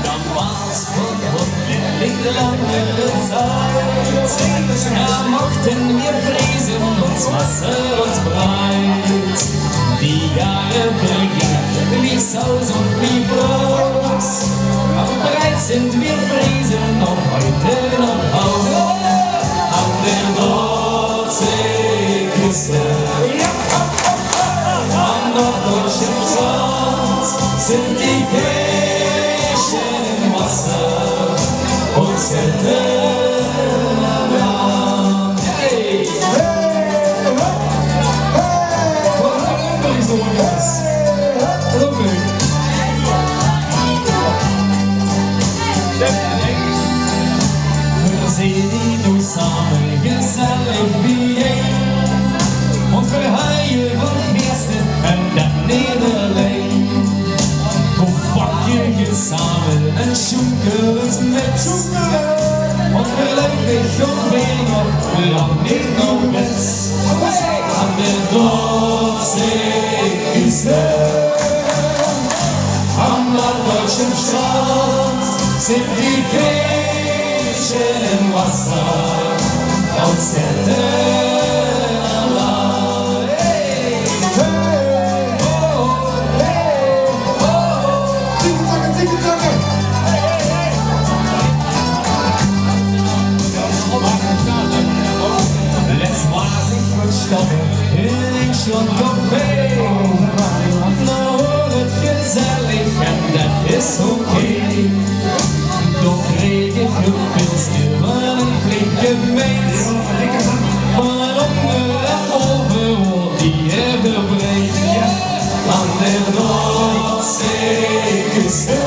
Damals vor unendlich langer Zeit, da mochten wir friesen uns Wasser und breit. Die Jahre vergingen wie Saus und wie Brot, aber bereit sind wir Friesen noch heute noch auf an der Nordseeküste. Am norddeutschen Strand sind die Fischen im Wasser und selten am Land. Hey! Für sie, die du sammen gesellig wie und för hajer var festen en där nederläng. På vacker gesammen en tjunkelens mätt och för lämpig och vägar långt ner norrväst an der Nordseeküste. Am norddeutschen Strand sind die Fischen im Wasser und selten am Land. Hey! Oh, hey! Oh! Tiki-taka! Let's was ich verstoppen in England Café. Na, wird gesellig und das ist okay. Doch krieg ich übrigens immer einen Flickenmix von unten nach oben und die Erde bringt an der Nordseeküste.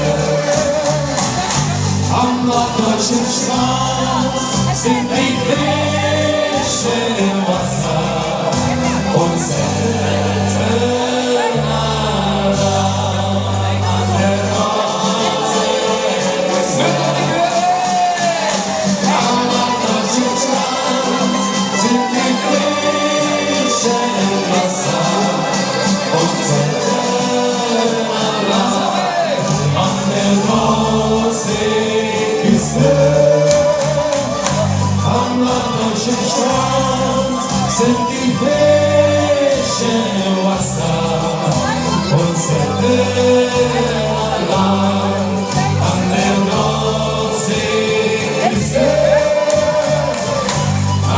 Am norddeutschen Strand sind die Fische im Wasser und selten an der Nordseeküste. Am norddeutschen Strand sind die Fische im Wasser und selten an der Nordseeküste. Am norddeutschen Strand sind die Fische im Wasser und selten an der Nordseeküste.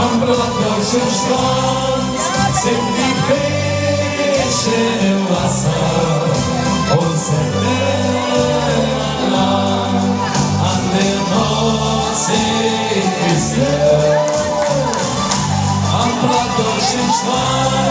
Am norddeutschen Strand sind die Fische im Wasser und selten an der Nordseeküste. Am norddeutschen Strand